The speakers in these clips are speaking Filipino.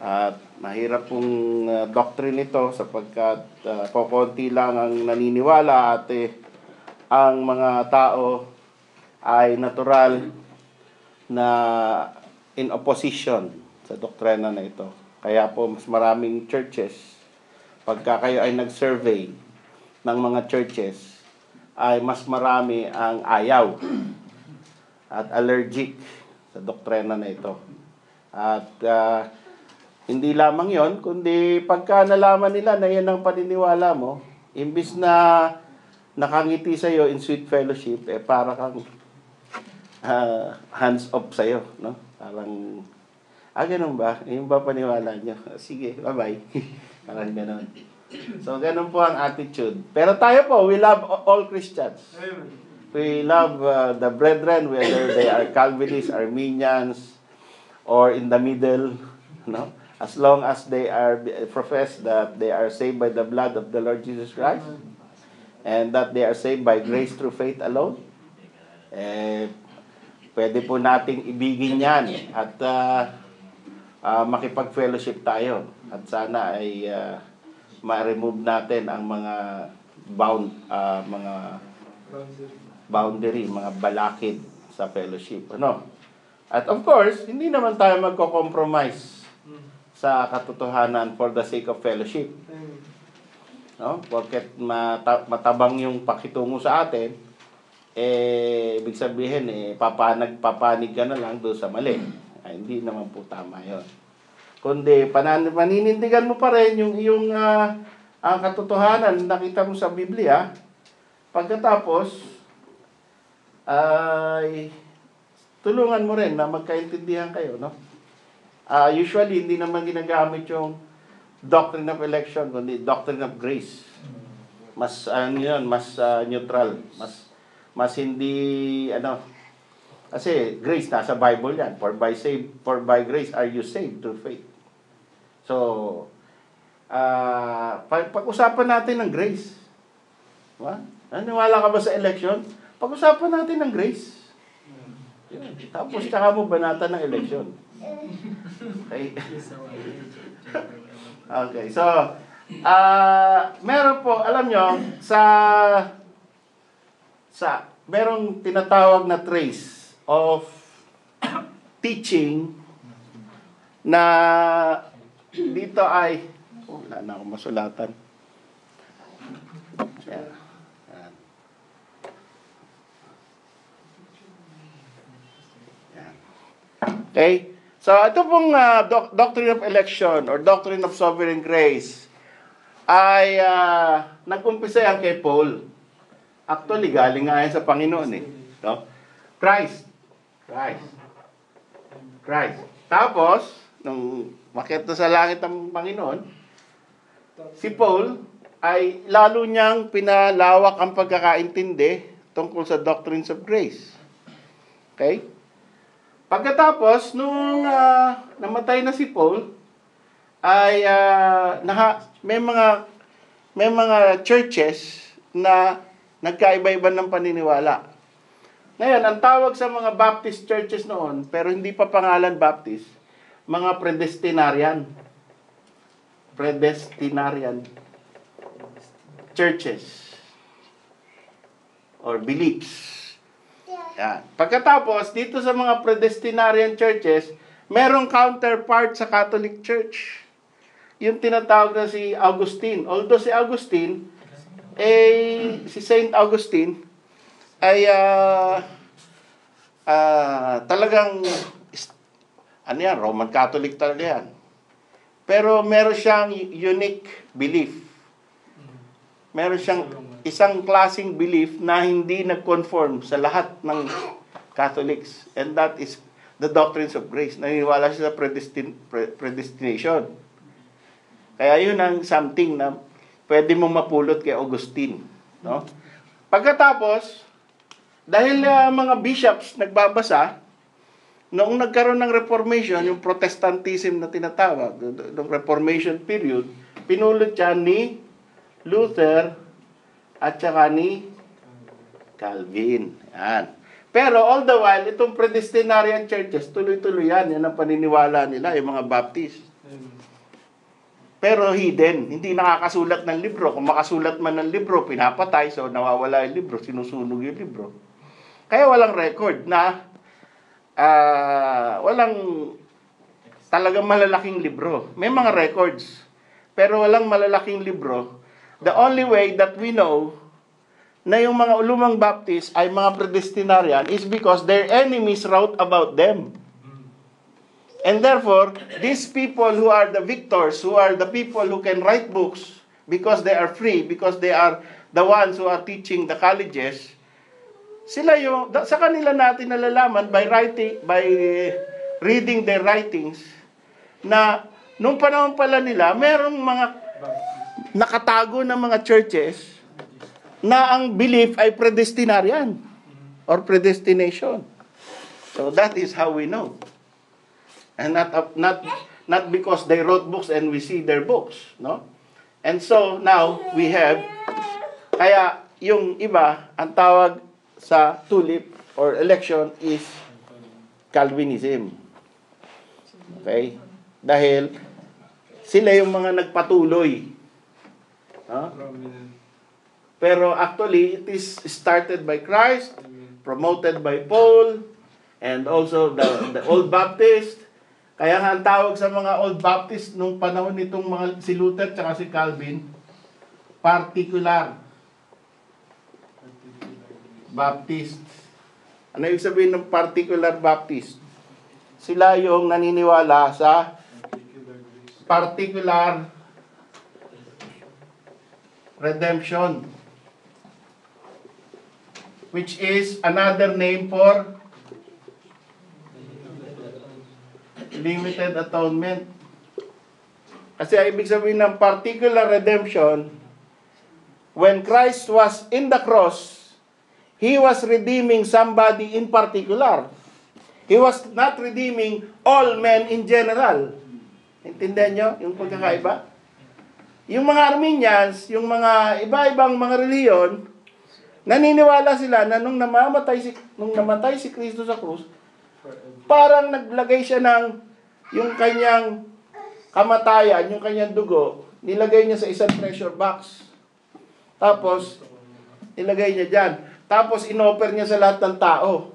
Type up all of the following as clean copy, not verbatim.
At mahirap pong doctrine ito sapagkat kokonti lang ang naniniwala at ang mga tao ay natural na in opposition sa doktrina na ito. Kaya po mas maraming churches, pagka kayo ay nag-survey ng mga churches, ay mas marami ang ayaw at allergic sa doktrina na ito. At hindi lamang yon, kundi pagka nalaman nila na yan ang paniniwala mo, imbis na nakangiti sa iyo in sweet fellowship, para kang hands off sa iyo, no? Parang ganun ba? Yung ba paniwala niyo? Sige, bye-bye. Parang ganun. So, ganun po ang attitude. Pero tayo po, we love all Christians. We love the brethren, whether they are Calvinists, Arminians, or in the middle, no? As long as they are profess that they are saved by the blood of the Lord Jesus Christ, and that they are saved by grace through faith alone, pwede po nating ibigin yan at makipag-fellowship tayo. At sana ay ma-remove natin ang mga boundary, mga balakid sa fellowship. Ano? At of course, hindi naman tayo magko-compromise sa katotohanan for the sake of fellowship. No? Porket matabang yung pakitungo sa atin, ibig sabihin, papanig ka na lang doon sa mali. Hindi naman po tama yun. Kundi, paninindigan mo pa rin yung ang katotohanan nakita mo sa Biblia. Pagkatapos, ay tulungan mo rin na magkaintindihan kayo, no? Usually, hindi naman ginagamit yung doctrine of election, kundi doctrine of grace. Mas, mas neutral. Mas hindi, kasi grace, nasa Bible yan. For by grace are you saved through faith. So, pag-usapan natin ng grace. Diba? Naniwala ka ba sa election? Pag-usapan natin ng grace. Yun. Tapos, tsaka mo banatan ng election. Okay. Okay, so, meron po, alam nyo, merong tinatawag na trace of teaching na dito ay, wala na akong masulatan. Yeah. Okay? So, ito pong doctrine of election or doctrine of sovereign grace ay nag-umpisa yan kay Paul. Actually, galing nga yan sa Panginoon eh. No? Christ. Tapos, nung makita sa langit ng Panginoon, si Paul ay lalo niyang pinalawak ang pagkakaintindi tungkol sa doctrines of grace. Okay? Pagkatapos, nung namatay na si Paul, ay may mga churches na nagkaiba-iba ng paniniwala. Ngayon, ang tawag sa mga Baptist churches noon, pero hindi pa pangalan Baptist, mga predestinarian churches or beliefs. Yan. Pagkatapos, dito sa mga predestinarian churches, merong counterpart sa Catholic Church. Yung tinatawag na si Augustine. Although si Augustine, si Saint Augustine, ay talagang, Roman Catholic talaga yan. Pero meron siyang unique belief. Meron siyang isang klaseng belief na hindi nag-conform sa lahat ng Catholics. And that is the doctrines of grace. Naniniwala siya sa predestination. Kaya yun ang something na pwede mo mapulot kay Augustine. No? Pagkatapos, dahil mga bishops nagbabasa, noong nagkaroon ng Reformation, yung Protestantism na tinatawag, ng Reformation period, pinulot siya ni Luther at saka ni Calvin. Yan. Pero all the while, itong predestinarian churches, tuloy-tuloy yan. Yan ang paniniwala nila, yung mga Baptist. Pero hidden, hindi nakakasulat ng libro. Kung makasulat man ng libro, pinapatay, so nawawala yung libro, sinusunog yung libro. Kaya walang record na walang talagang malalaking libro. May mga records, pero walang malalaking libro. The only way that we know na yung mga lumang Baptist ay mga predestinarian is because their enemies wrote about them. And therefore, these people who are the victors, who are the people who can write books because they are free, because they are the ones who are teaching the colleges, sila yung, sa kanila natin nalalaman by reading their writings, na nung panahon pala nila, merong mga nakatago na mga churches na ang belief ay predestinarian or predestination. So that is how we know. And not because they wrote books and we see their books, no? And so now we have, kaya yung iba, ang tawag sa tulip or election is Calvinism. Okay? Dahil sila yung mga nagpatuloy. Huh? Pero actually, it is started by Christ, promoted by Paul, and also the Old Baptist. Kaya nga ang tawag sa mga Old Baptist nung panahon nitong mga si Luther at si Calvin, particular Baptist. Ano ibig sabihin ng particular Baptist? Sila yung naniniwala sa particular redemption, which is another name for limited atonement. Kasi ang ibig sabihin ng particular redemption, when Christ was in the cross, He was redeeming somebody in particular. He was not redeeming all men in general. Intindihan nyo yung pagkakaiba? Yung mga Armenians, yung mga iba-ibang mga reliyon, naniniwala sila na nung namatay si Kristo sa krus, parang naglagay siya ng yung kanyang kamatayan, yung kanyang dugo, nilagay niya sa isang treasure box. Tapos, nilagay niya dyan. Tapos, inoffer niya sa lahat ng tao.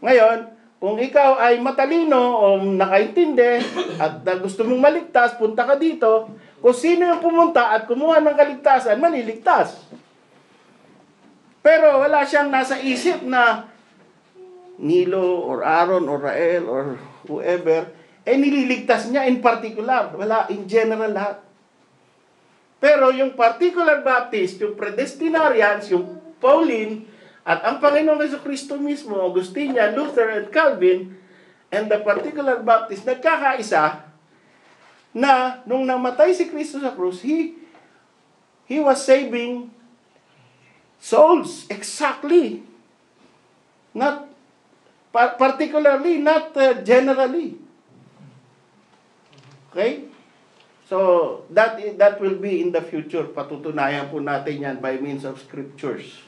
Ngayon, kung ikaw ay matalino o nakaintindi at gusto mong maligtas, punta ka dito. Kung sino yung pumunta at kumuha ng kaligtasan, maliligtas. Pero wala siyang nasa isip na Nilo or Aaron or Rael or whoever, nililigtas niya in particular. Wala, in general lahat. Pero yung particular Baptist, yung predestinarians, yung Pauline, at ang Panginoong Jesucristo mismo, Augustinian, Luther, and Calvin, and the particular Baptist, nagkakaisa na nung namatay si Kristo sa krus, He was saving souls, exactly. Not particularly, not generally. Okay? So, that will be in the future. Patutunayan po natin yan by means of scriptures.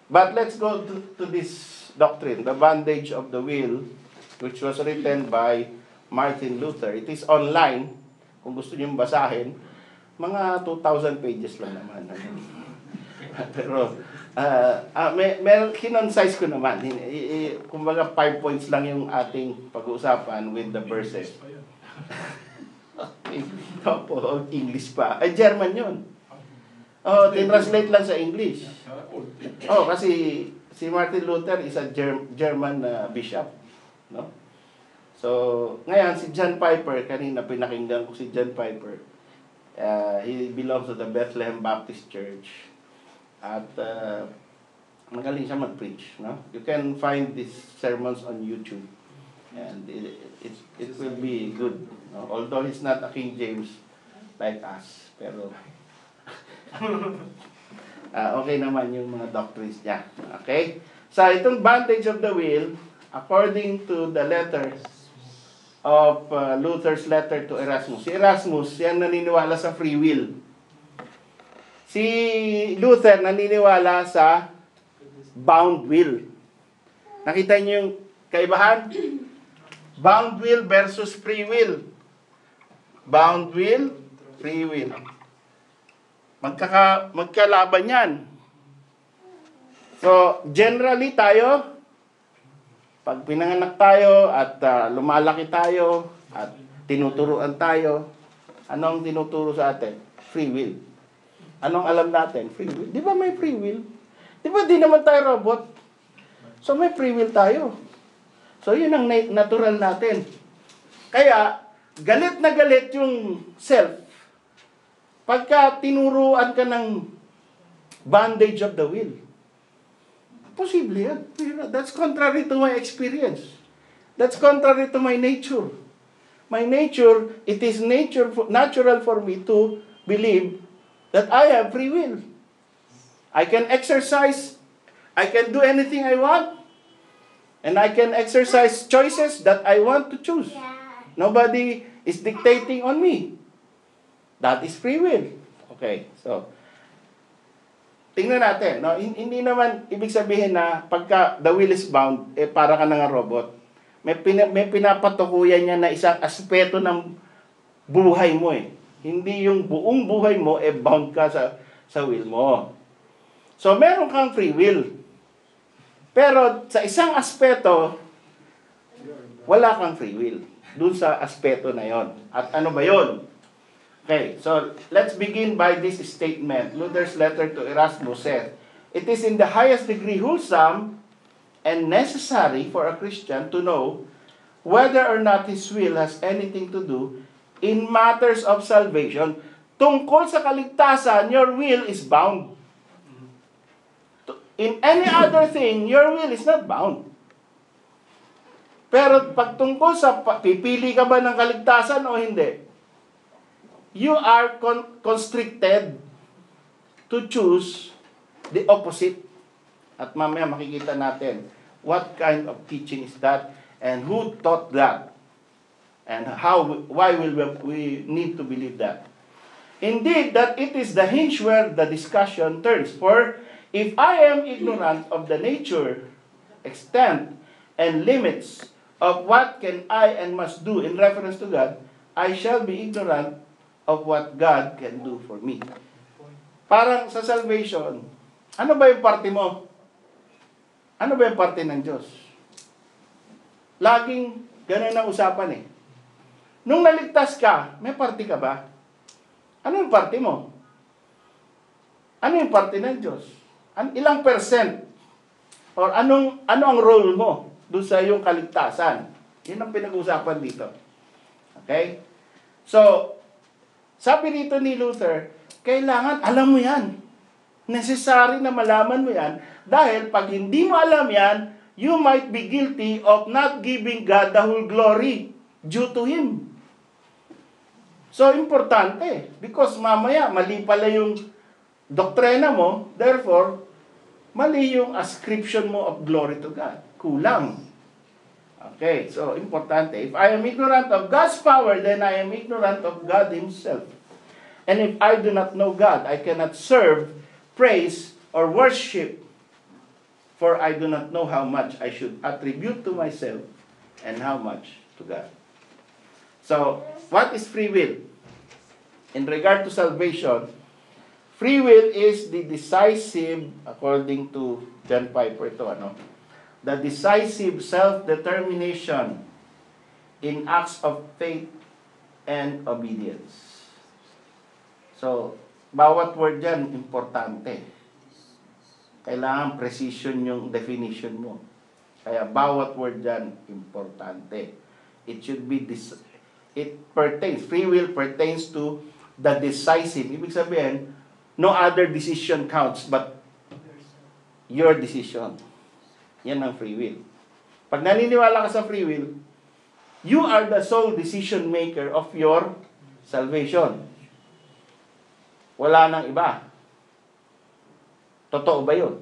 But let's go to this doctrine, the Bondage of the Will, which was written by Martin Luther. It is online, kung gusto niyo basahin. Mga 2,000 pages lang naman. Pero, kinonsize ko naman. Kumbaga 5 points lang yung ating pag-uusapan with the verses. Opo, English pa. Ay, German yun. Oh, tinranslate lang sa English. Oh, kasi si Martin Luther is a German bishop, no? So, ngayon si John Piper, kanina pinakinggan ko si John Piper. He belongs to the Bethlehem Baptist Church. At magaling siya mag-preach, no? You can find these sermons on YouTube. And it will be good, no? Although he's not a King James like us, pero okay naman yung mga doctrines niya. Okay? So, itong Bondage of the Will, according to the letter of Luther's letter to Erasmus. Si Erasmus, yan naniniwala sa free will. Si Luther naniniwala sa bound will. Nakita niyo yung kaibahan? Bound will versus free will. Bound will, free will. Magkalaban yan. So, generally tayo, pag pinanganak tayo at lumalaki tayo at tinuturuan tayo, anong tinuturo sa atin? Free will. Anong alam natin? Free will. Di ba may free will? Di ba di naman tayo robot? So may free will tayo. So yun ang natural natin. Kaya, galit na galit yung self. Pagka tinuruan ka ng bondage of the will. Posible yan. That's contrary to my experience. That's contrary to my nature. My nature, it is natural for me to believe that I have free will. I can exercise, I can do anything I want, and I can exercise choices that I want to choose. Nobody is dictating on me. That is free will. Okay, so tingnan natin, no? Hindi naman ibig sabihin na pagka the will is bound, para ka ng robot. May pinapatukuyan niya na isang aspeto ng buhay mo eh. Hindi yung buong buhay mo bound ka sa will mo. So meron kang free will. Pero sa isang aspeto, wala kang free will. Dun sa aspeto na yon. At ano ba yon? Okay, so let's begin by this statement. Luther's letter to Erasmus said, "It is in the highest degree wholesome and necessary for a Christian to know whether or not his will has anything to do in matters of salvation." Tungkol sa kaligtasan, your will is bound. In any other thing, your will is not bound. Pero pag tungkol sa pipili ka ba ng kaligtasan o hindi, you are constricted to choose the opposite. At mamaya makikita natin what kind of teaching is that and who taught that and why will we need to believe that. Indeed, that it is the hinge where the discussion turns. For if I am ignorant of the nature, extent, and limits of what can I and must do in reference to God, I shall be ignorant of what God can do for me. Parang sa salvation, ano ba yung parte mo? Ano ba yung parte ng Diyos? Laging ganun ang usapan eh. Nung naligtas ka, may parte ka ba? Ano yung parte mo? Ano yung parte ng Diyos? Ilang percent? Or ano ang role mo doon sa iyong kaligtasan? Yun ang pinag-usapan dito. Okay? So, sabi dito ni Luther, kailangan alam mo yan. Necessary na malaman mo yan dahil pag hindi mo alam yan, you might be guilty of not giving God the whole glory due to Him. So, importante. Because mamaya, mali pala yung doktrina mo, therefore, mali yung ascription mo of glory to God. Kulang. Okay, so importante. If I am ignorant of God's power, then I am ignorant of God Himself. And if I do not know God, I cannot serve, praise, or worship, for I do not know how much I should attribute to myself and how much to God. So, what is free will? In regard to salvation, free will is the decisive, according to John Piper ito, the decisive self-determination in acts of faith and obedience. So, bawat word dyan, importante. Kailangan precision yung definition mo. Kaya bawat word dyan, importante. It should be, free will pertains to the decisive. Ibig sabihin, no other decision counts but your decision. Yan ang free will. Pag naniniwala ka sa free will, you are the sole decision maker of your salvation. Wala nang iba. Totoo ba yun?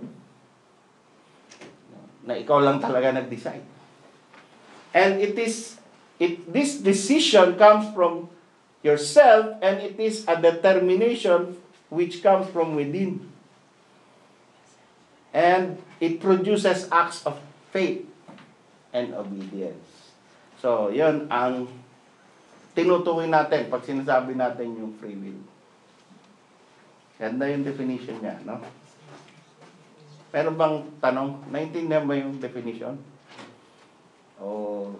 Na ikaw lang talaga nag-decide. And this decision comes from yourself and it is a determination which comes from within. And it produces acts of faith and obedience. So, yun ang tinutukoy natin pag sinasabi natin yung free will. Ganda yung definition niya, no? Pero bang tanong, naintindihan ba yung definition? O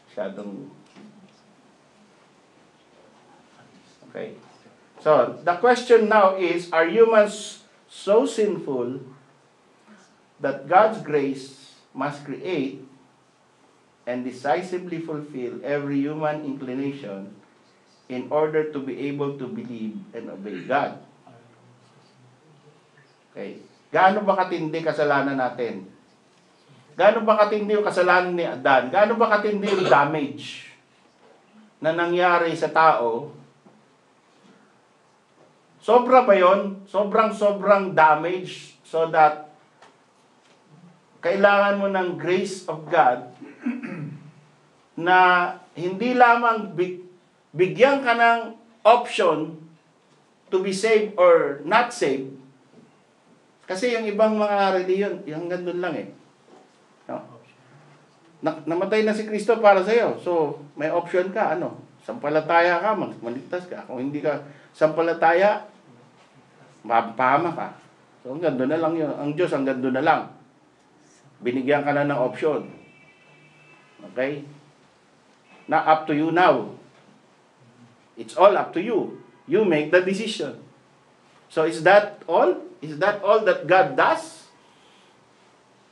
masyadong... Okay. So, the question now is, are humans so sinful that God's grace must create and decisively fulfill every human inclination in order to be able to believe and obey God? Okay. Gaano ba katindi kasalanan natin? Gaano ba katindi yung kasalanan ni Adan? Gaano ba katindi yung damage na nangyari sa tao? Sobra ba yun? Sobrang damage so that kailangan mo ng grace of God na hindi lamang bigyan ka ng option to be saved or not saved. Kasi yung ibang mga reliyon, yung gandun lang eh. No? Namatay na si Kristo para sa iyo. So, may option ka, ano? Sampalataya ka, maligtas ka. Kung hindi ka sampalataya, mapahama ka. So, ang gandun na lang yun. Ang Diyos, ang gandun na lang. Binigyan ka na ng option. Okay? Na up to you now. It's all up to you. You make the decision. So, is that all? Is that all that God does?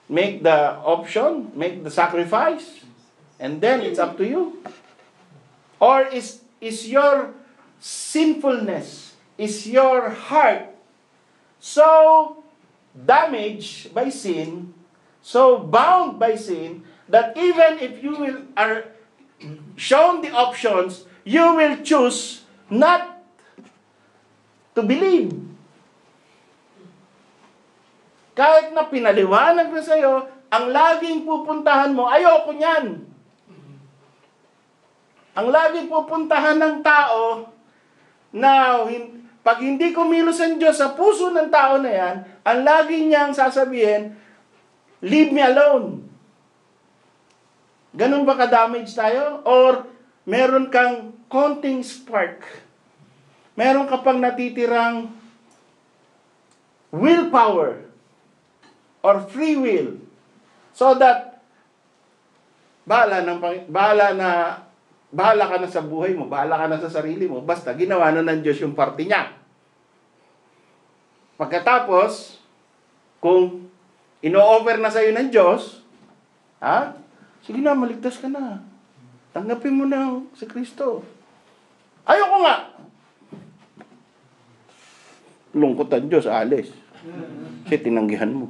Make the option, make the sacrifice, and then it's up to you? Or is your sinfulness, is your heart so damaged by sin, so bound by sin, that even if you are shown the options, you will choose not to believe? Kahit na pinaliwanag na sa'yo, ang laging pupuntahan mo, ayoko niyan. Ang laging pupuntahan ng tao na pag hindi kumilos ang Diyos sa puso ng tao na yan, ang laging niyang sasabihin, leave me alone. Ganun ba ka-damage tayo? Or meron kang konting spark? Meron ka pang natitirang willpower or free will, so that bahala ka na sa buhay mo, bahala ka na sa sarili mo, basta ginawa na ng Diyos yung parte niya. Pagkatapos, kung ino-offer na sa'yo ng Diyos, sige na, maligtas ka na. Tanggapin mo na si Kristo. Ayoko nga. Lungkot ang Diyos, alis. Kasi tinanggihan mo.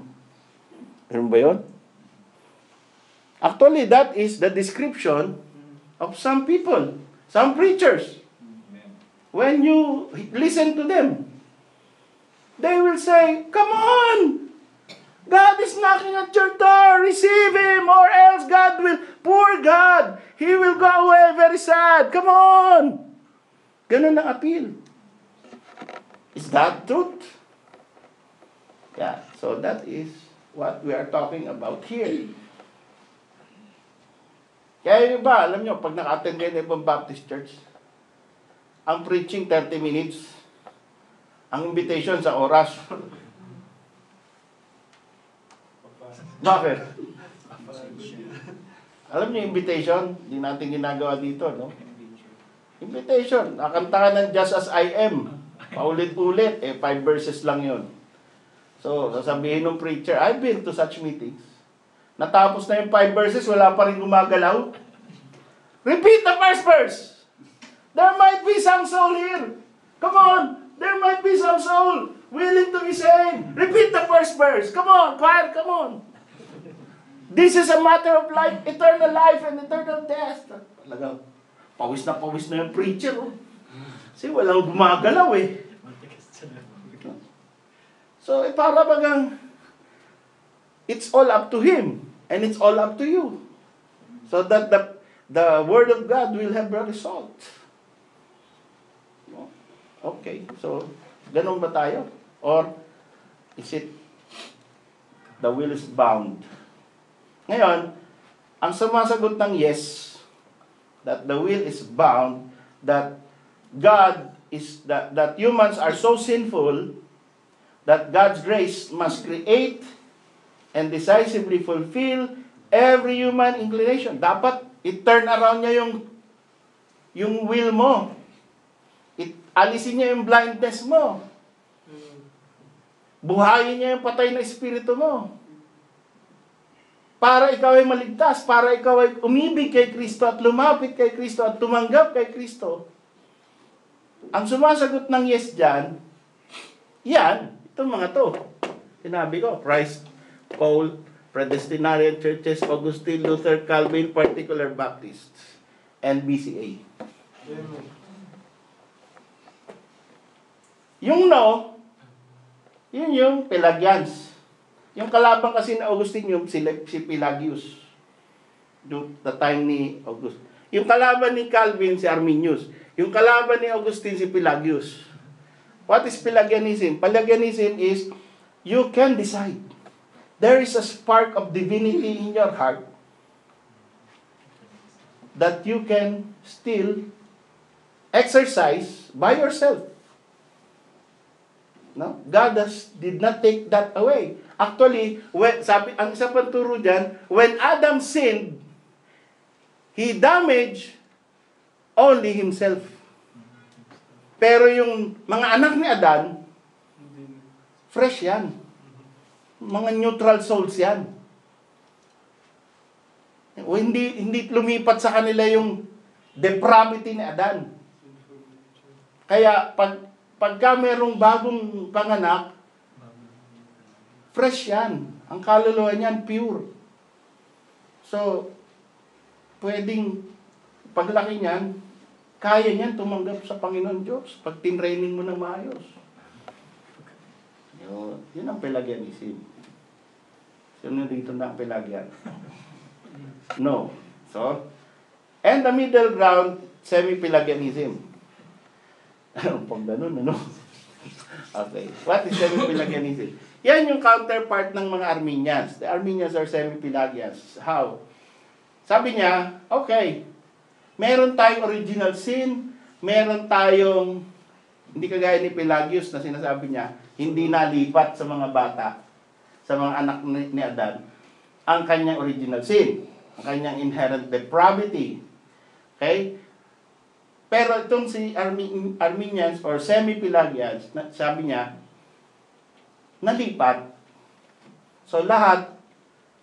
Ano ba yun? Actually, that is the description of some people, some preachers. When you listen to them, they will say, come on! God is knocking at your door. Receive Him, or else God will, poor God, He will go away very sad. Come on! Ganun ang appeal. Is that truth? Yeah, so that is what we are talking about here. Kaya yung iba, alam nyo, pag naka-attend kayo ng ibang Baptist Church, ang preaching 30 minutes, ang invitation sa oras. Bakit? Alam niyo invitation? Hindi natin ginagawa dito, no? Invitation. Nakantahan ng Just As I Am. Paulit-ulit. 5 verses lang yon. So, sasabihin ng preacher, I've been to such meetings. Natapos na yung 5 verses, wala pa rin gumagalaw. Repeat the first verse. There might be some soul here. Come on. There might be some soul willing to be saved. Repeat the first verse. Come on, choir, come on. This is a matter of life, eternal life and eternal death. Talaga, pawis na yung preacher. Oh. Kasi walang gumagalaw eh. So, para bagang, it's all up to Him. And it's all up to you. So that the Word of God will have a result. Okay, so, ganun ba tayo? Or, is it the will is bound. Ngayon, ang sumasagot ng yes, that the will is bound, that God is, that humans are so sinful, that God's grace must create and decisively fulfill every human inclination. Dapat i-turn around niya yung will mo. Alisin niya yung blindness mo. Buhayin niya yung patay na espiritu mo. Para ikaw ay maligtas, para ikaw ay umibig kay Kristo at lumapit kay Kristo at tumanggap kay Kristo. Ang sumasagot ng yes dyan, yan, itong mga to. Sinabi ko, Christ, Paul, Predestinarian Churches, Augustine, Luther, Calvin, Particular Baptists, and BCA. Yung no, yun yung Pelagians. Yung kalaban kasi na Augustine, yung si Pelagius. The time ni August. Yung kalaban ni Calvin, si Arminius. Yung kalaban ni Augustine, si Pelagius. What is Pelagianism? Pelagianism is, you can decide. There is a spark of divinity in your heart that you can still exercise by yourself. No? God did not take that away. Actually, ang isa pang turo dyan, when Adam sinned, he damaged only himself. Pero yung mga anak ni Adan, fresh yan. Mga neutral souls yan. O hindi lumipat sa kanila yung depravity ni Adan. Kaya pagka merong bagong panganak, fresh yan. Ang kaluluwa niyan, pure. So, pwedeng paglaki niyan, kaya niyan tumanggap sa Panginoon Diyos pag tinraining mo ng maayos. Yun ang Pelagianism. Sino dito na ang Pelagian? No. So, and the middle ground, semi-Pelagianism. Pag ganun, ano? Okay. What is semi-Pelagianism? Yan yung counterpart ng mga Arminians. The Arminians are semi-Pelagians. How? Sabi niya, okay, meron tayong original sin, meron tayong, hindi kagaya ni Pelagius na sinasabi niya, hindi nalipat sa mga bata, sa mga anak ni Adan, ang kanyang original sin, ang kanyang inherent depravity. Okay? Pero itong si Arminians or semi-Pelagians, sabi niya, nalipat. So lahat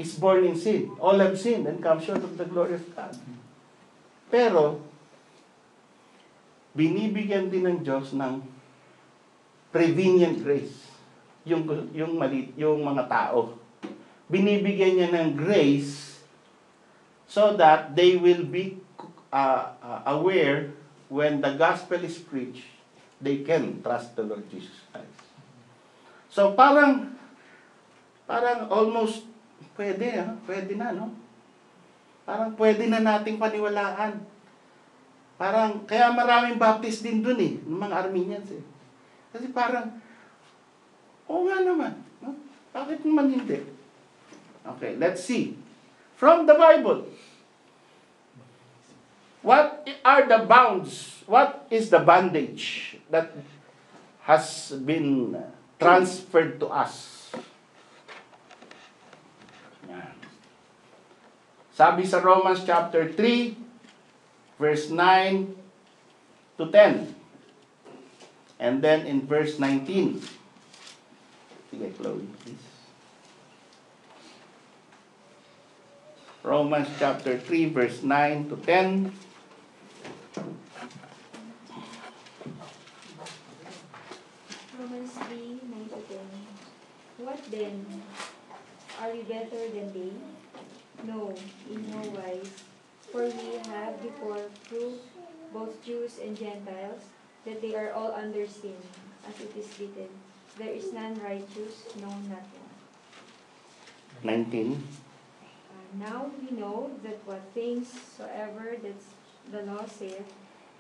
is born in sin. All have sinned and come short of the glory of God. Pero, binibigyan din ng Diyos ng prevenient grace. Yung mga tao. Binibigyan niya ng grace so that they will be aware when the gospel is preached, they can trust the Lord Jesus Christ. So parang almost pwede na, no? Parang pwede na nating paniwalaan. Parang, kaya maraming Baptist din dun ng mga Arminians Kasi parang, oo nga naman, no? Bakit naman hindi? Okay, let's see. From the Bible, what are the bounds? What is the bondage that has been transferred to us? Sabi sa Romans chapter 3, verse 9 to 10. And then in verse 19. Sige, Chloe, please. Romans chapter 3, verse 9 to 10. Romans 3, 9 to 10. What then? Are we better than they? No, in no wise. For we have before proved, both Jews and Gentiles, that they are all under sin, as it is written, there is none righteous, no, not one. 19. Now we know that what things soever that the law saith,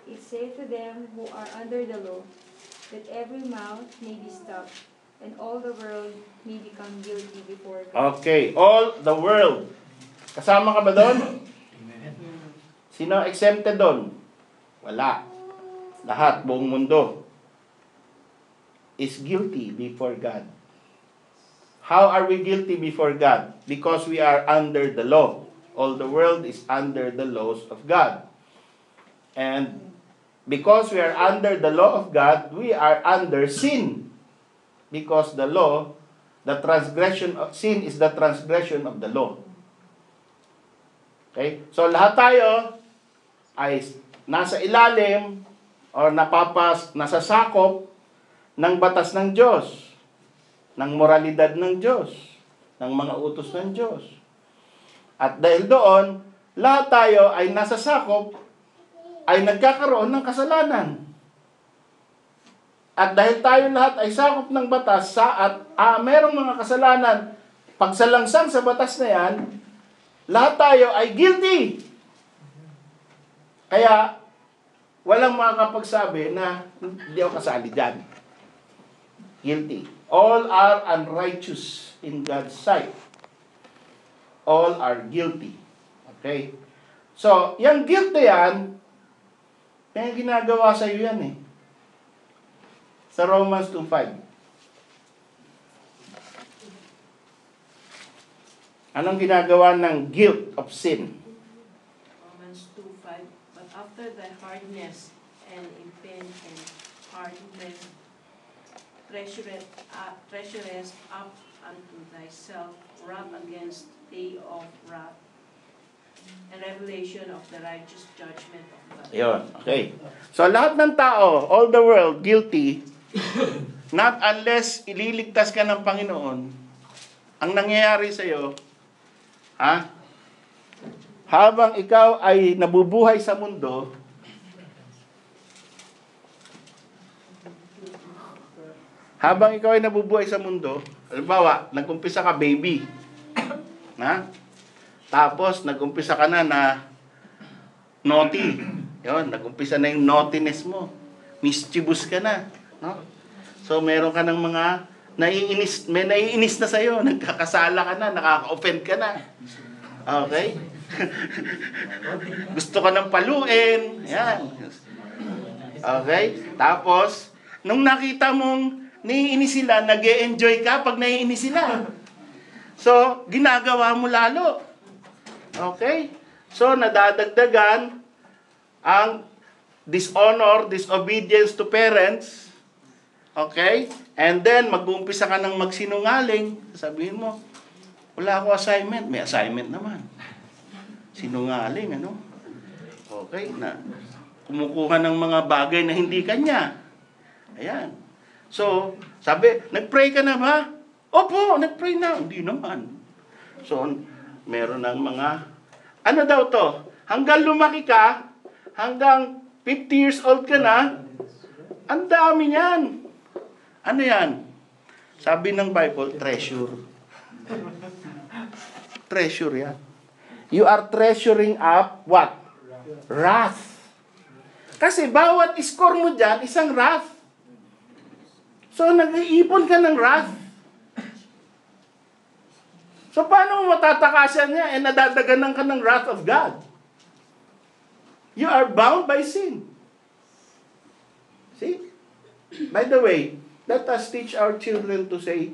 it saith to them who are under the law, that every mouth may be stopped, and all the world may become guilty before God. Okay, all the world. Kasama ka ba doon? Sino exempted doon? Wala. Lahat, buong mundo is guilty before God. How are we guilty before God? Because we are under the law. All the world is under the laws of God. And because we are under the law of God, we are under sin. Because the law, the transgression of sin is the transgression of the law. Okay? So lahat tayo ay nasa ilalim o nasasakop ng batas ng Diyos, ng moralidad ng Diyos, ng mga utos ng Diyos. At dahil doon, lahat tayo ay nasasakop, ay nagkakaroon ng kasalanan. At dahil tayo lahat ay sakop ng batas, merong mga kasalanan, pagsalangsang sa batas na yan, lahat tayo ay guilty. Kaya, walang makakapagsabi na hindi ako kasali dyan. Guilty. All are unrighteous in God's sight. All are guilty. Okay? So, yung guilt na yan, kaya ginagawa sa iyo yan eh. Sa Romans 2:5. Anong ginagawa ng guilt of sin? Romans 2:5. But after thy hardness and impenitent hardness, treasurest up unto thyself wrath against day of wrath, and revelation of the righteous judgment of God. Ayun, okay. So lahat ng tao, all the world, guilty, not unless ililigtas ka ng Panginoon. Ang nangyayari sa iyo, habang ikaw ay nabubuhay sa mundo, halimbawa, nag-umpisa ka baby, tapos nag-umpisa ka na naughty. Yun, nag-umpisa na yung naughtiness mo. Mischievous ka na. No? So, meron ka ng mga may naiinis na sa'yo. Nagkakasala ka na, nakaka-offend ka na. Okay? Gusto ka ng paluin. Yan. Okay? Tapos, nung nakita mong naiinis sila, nag-e-enjoy ka pag naiinis sila. So, ginagawa mo lalo. Okay? So, nadadagdagan ang dishonor, disobedience to parents. Okay? And then, mag-uumpisa ka ng magsinungaling. Sabihin mo, wala ako assignment. May assignment naman. Sinungaling, ano? Okay? Na kumukuha ng mga bagay na hindi kanya. Ayan. So, sabi, nag-pray ka na ba? Opo, nag-pray na. Hindi naman. So, meron ng mga, ano daw to? Hanggang lumaki ka, hanggang 50 years old ka na, ang dami niyan. Ano yan? Sabi ng Bible, treasure. Treasure yan. You are treasuring up what? Wrath. Kasi bawat score mo dyan, isang wrath. So, nag-iipon ka ng wrath. So, paano mo matatakasan niya? Nadadaganan ka ng wrath of God. You are bound by sin. See? By the way, let us teach our children to say,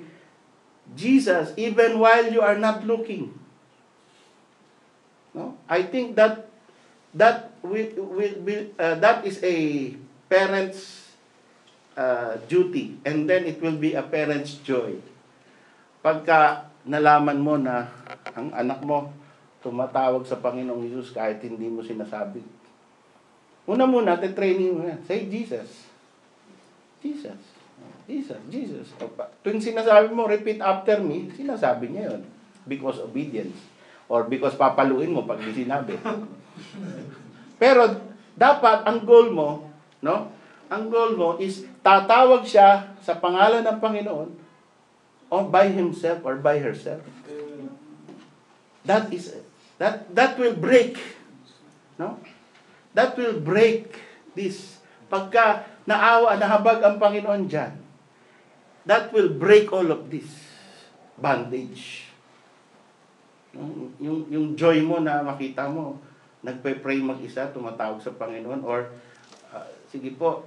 Jesus, even while you are not looking. No? I think that is a parent's duty, and then it will be a parent's joy. Pagka nalaman mo na ang anak mo tumatawag sa Panginoong Jesus kahit hindi mo sinasabi. Una, training mo yan. Say Jesus. Jesus. Jesus. Jesus. Tuwing sinasabi mo, repeat after me, sinasabi niya yun. Because obedience. Or because papaluin mo pag di sinabi. Pero, dapat, ang goal mo, no? Ang goal mo is, tatawag siya sa pangalan ng Panginoon or by himself or by herself. That will break. No? That will break this. Pagka nahabag ang Panginoon dyan, that will break all of this bondage. Yung joy mo na makita mo, nagpe-pray mag-isa, tumatawag sa Panginoon, or sige po,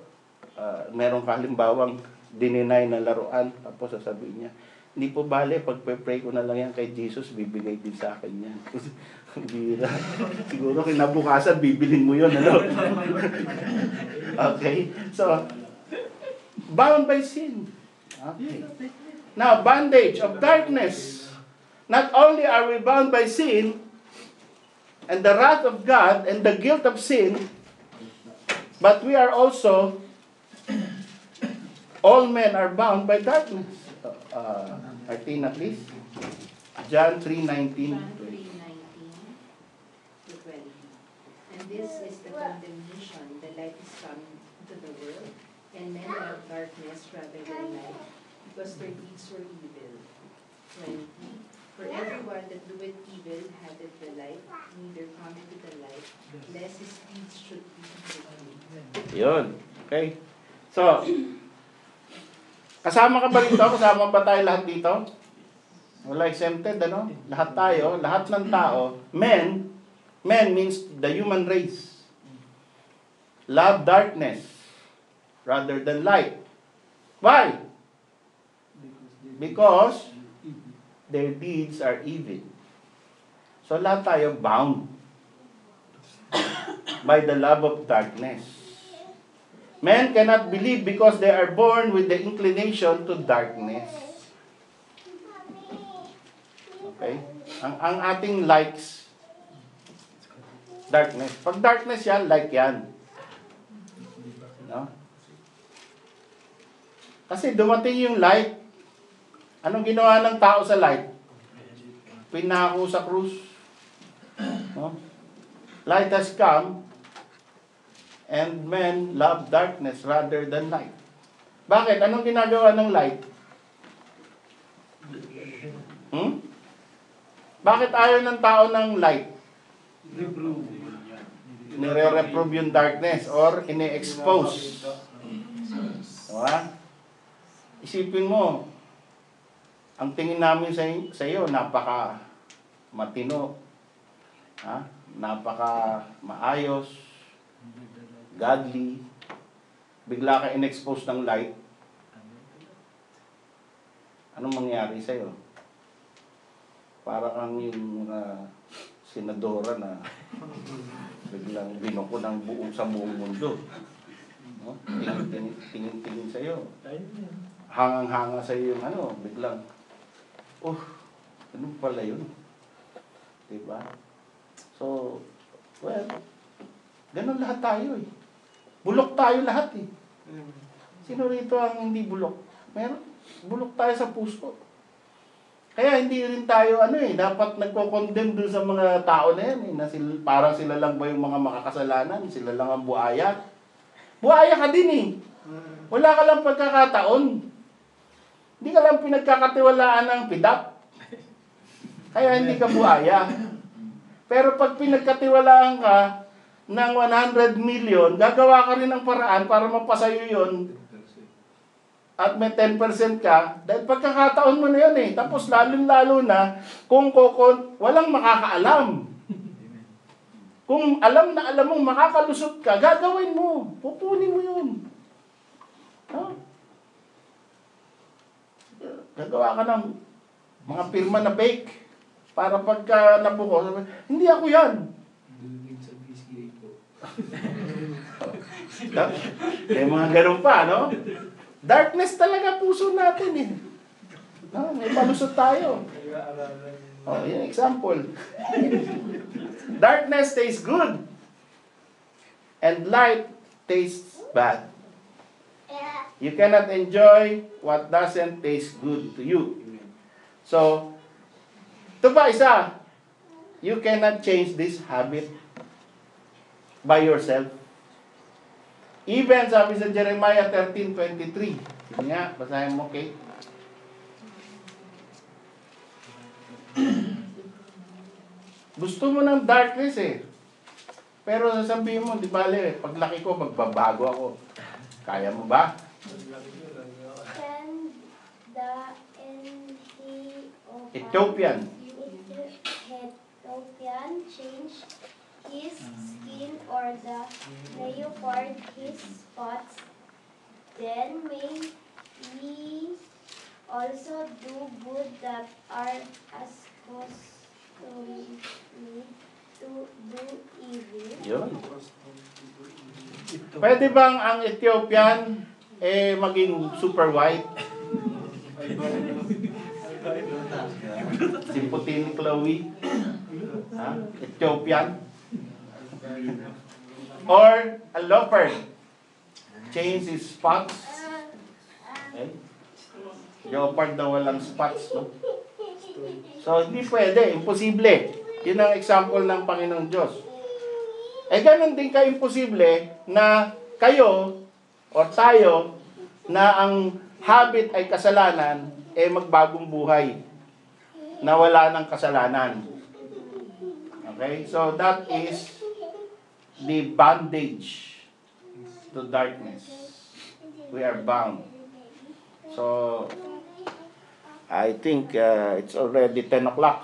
meron ka halimbawang dininay na laruan, tapos sasabihin niya, hindi po bale, pagpe-pray ko na lang yan kay Jesus, bibigay din sa akin yan. Bira. Siguro kinabukasan, bibilin mo yun, ano? Okay? So, bound by sin. Okay. Now, bondage of darkness. Not only are we bound by sin, and the wrath of God, and the guilt of sin, but we are also, all men are bound by darkness. Martina, please. John 3:19. John 3:19 to 20. And this is the condemnation: the light is come into the world, and men love darkness rather than light, because their deeds were evil. 20. For everyone that doeth evil hateth the light, neither cometh to the light, lest his deeds should be revealed. Yun. Okay. So, kasama ka ba rito? Kasama ba tayo lahat dito? Wala exempted, ano? Lahat tayo, lahat ng tao, men means the human race, love darkness rather than light. Why? Because their deeds are evil. So lahat tayo bound by the love of darkness. Men cannot believe because they are born with the inclination to darkness. Okay? Ang ating likes, darkness. Pag darkness yan, like yan. No? Kasi dumating yung light. Anong ginawa ng tao sa light? Pinako sa krus. No? Light has come, and men love darkness rather than light. Bakit? Anong ginagawa ng light? Bakit ayaw ng tao ng light? Nire-reprove yung darkness or ine-expose. Diba? Isipin mo, ang tingin namin sa iyo, napaka matino, napaka maayos, godly. Bigla ka in-expose ng light. Anong mangyari sa iyo? Para kang yung senadora na biglang binuko ng sa buong mundo. No? Tingin sa iyo. Hangang-hanga sa iyo yung biglang ano pala yun? Diba? So, well, ganun lahat tayo eh. Bulok tayo lahat eh. Sino rito ang hindi bulok? Meron. Bulok tayo sa puso. Kaya hindi rin tayo, dapat nagko-condemn dun sa mga tao na yan eh, na parang sila lang ba yung mga makakasalanan? Sila lang ang buaya? Buaya ka din eh. Wala ka lang pagkakataon. Hindi ka lang pinagkakatiwalaan ng pidap. Kaya hindi ka buaya. Pero pag pinagkatiwalaan ka ng 100 million, gagawa ka rin ng paraan para mapasayo yun. At may 10% ka, dahil pagkakataon mo na yun eh. Tapos lalong-lalo na, kung walang makakaalam. Kung alam na alam mong makakalusot ka, gagawin mo. Pupunin mo yun. Gagawa ka ng mga pirma na fake para pagka nabuko, hindi ako yan. Mga ganun pa, no? Darkness talaga puso natin eh. No? May palusot tayo. Yan example. Darkness tastes good and light tastes bad. You cannot enjoy what doesn't taste good to you. So, ito pa isa, you cannot change this habit by yourself. Even sabi sa Jeremiah 13:23. Sige nga, basahin mo, okay? Gusto mo ng darkness eh. Pero sasabihin mo, di bale, paglaki ko, magbabago ako. Kaya mo ba? Ethiopian. Ethiopian changed his skin or the leopard his spots, then may we also do good that are as accustomed to do evil. Yun. Pwede bang ang Ethiopian maging super white? Si puti ni Chloe? Ha? Ethiopian? Or a leopard change his spots? Okay. Leopard na walang spots, no? So, hindi pwede. Imposible. Yun ang example ng Panginoong Diyos. Ganun din ka-imposible na kayo o tayo na ang habit ay kasalanan, magbagong buhay na wala ng kasalanan. Okay? So, that is the bondage to darkness. We are bound. So, I think it's already 10 o'clock.